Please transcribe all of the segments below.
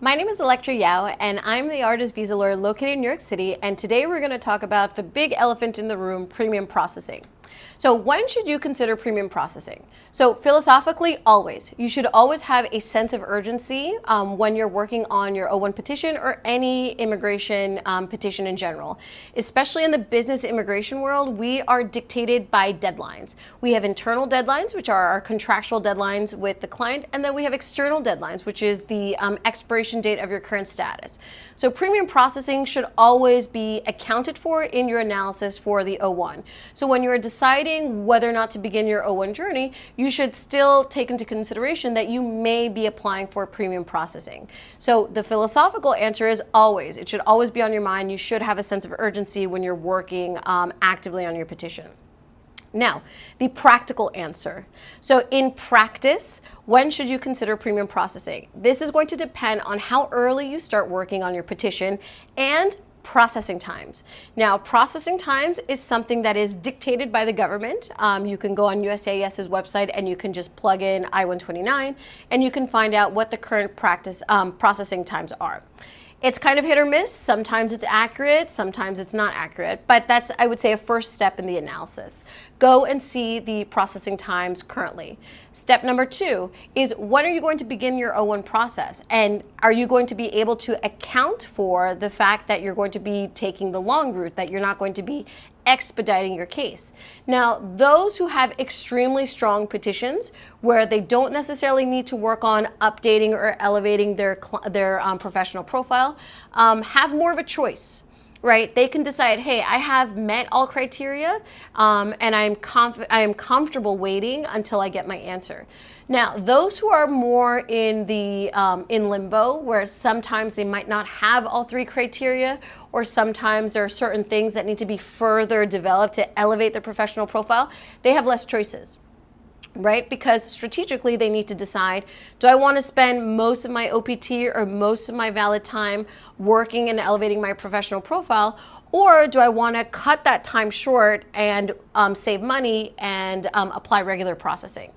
My name is Elektra Yao, and I'm the artist visa lawyer located in New York City, and today we're going to talk about the big elephant in the room, premium processing. So when should you consider premium processing? So philosophically, always. You should always have a sense of urgency when you're working on your O-1 petition or any immigration petition in general. Especially in the business immigration world, we are dictated by deadlines. We have internal deadlines, which are our contractual deadlines with the client, and then we have external deadlines, which is the expiration date of your current status. So premium processing should always be accounted for in your analysis for the O-1. So when you're deciding whether or not to begin your O-1 journey, you should still take into consideration that you may be applying for premium processing. So the philosophical answer is always. It should always be on your mind. You should have a sense of urgency when you're working actively on your petition. Now, the practical answer. So in practice, when should you consider premium processing? This is going to depend on how early you start working on your petition and processing times. Now, processing times is something that is dictated by the government. You can go on USCIS's website and you can just plug in I-129 and you can find out what the current processing times are. It's kind of hit or miss. Sometimes it's accurate, sometimes it's not accurate, but that's, I would say, a first step in the analysis. Go and see the processing times currently. Step number 2 is, when are you going to begin your O-1 process? And are you going to be able to account for the fact that you're going to be taking the long route, that you're not going to be expediting your case? Now, those who have extremely strong petitions where they don't necessarily need to work on updating or elevating their professional profile have more of a choice, right? They can decide, hey, I have met all criteria and I am comfortable waiting until I get my answer. Now, those who are more in the in limbo, where sometimes they might not have all 3 criteria, or sometimes there are certain things that need to be further developed to elevate their professional profile, they have less choices, right? Because strategically they need to decide, do I want to spend most of my OPT or most of my valid time working and elevating my professional profile, or do I want to cut that time short and save money and apply regular processing?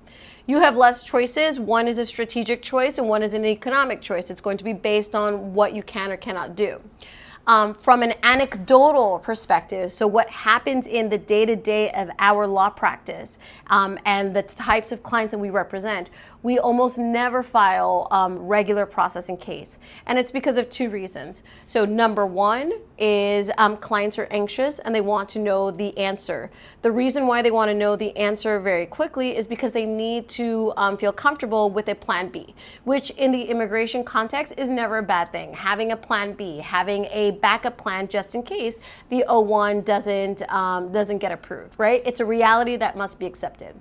You have less choices. One is a strategic choice and one is an economic choice. It's going to be based on what you can or cannot do. From an anecdotal perspective, so what happens in the day-to-day of our law practice and the types of clients that we represent, we almost never file regular processing case. And it's because of 2 reasons. So number 1 is clients are anxious and they want to know the answer. The reason why they want to know the answer very quickly is because they need to feel comfortable with a plan B, which in the immigration context is never a bad thing. Having a plan B, having a backup plan just in case the O-1 doesn't get approved, right? It's a reality that must be accepted.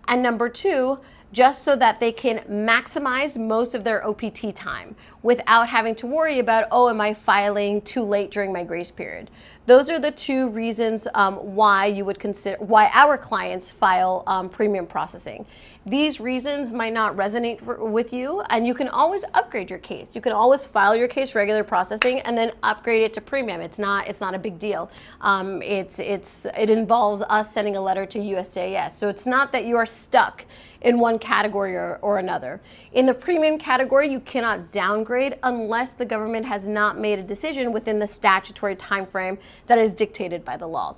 And number 2, just so that they can maximize most of their OPT time without having to worry about, oh, am I filing too late during my grace period? Those are the 2 reasons why you would consider, why our clients file premium processing. These reasons might not resonate with you, and you can always upgrade your case. You can always file your case regular processing and then upgrade it to premium. It's not a big deal. It involves us sending a letter to USCIS. So it's not that you are stuck in one category or another. In the premium category, you cannot downgrade unless the government has not made a decision within the statutory time frame that is dictated by the law.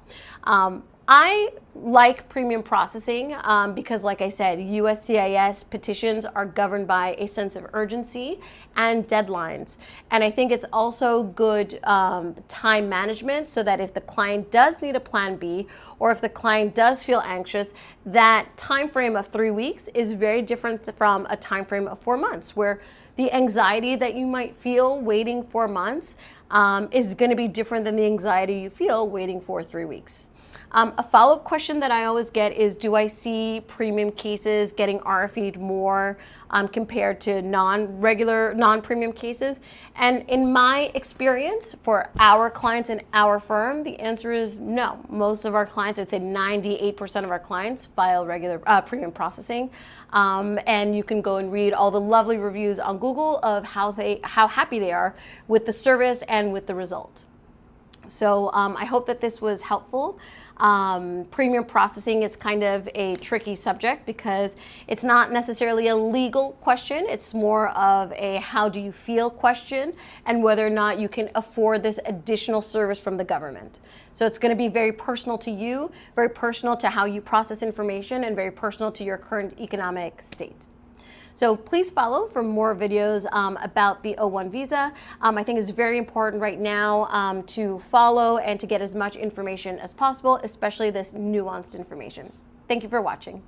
I like premium processing because, like I said, USCIS petitions are governed by a sense of urgency and deadlines. And I think it's also good time management, so that if the client does need a plan B, or if the client does feel anxious, that time frame of 3 weeks is very different from a time frame of 4 months, where the anxiety that you might feel waiting 4 months is going to be different than the anxiety you feel waiting for 3 weeks. A follow-up question that I always get is, do I see premium cases getting RFE'd more compared to non-premium cases? And in my experience, for our clients and our firm, the answer is no. Most of our clients, I'd say 98% of our clients, file regular premium processing. And you can go and read all the lovely reviews on Google of how happy they are with the service and with the result. So I hope that this was helpful. Premium processing is kind of a tricky subject because it's not necessarily a legal question. It's more of a how do you feel question and whether or not you can afford this additional service from the government. So it's going to be very personal to you, very personal to how you process information, and very personal to your current economic state. So please follow for more videos about the O-1 visa. I think it's very important right now to follow and to get as much information as possible, especially this nuanced information. Thank you for watching.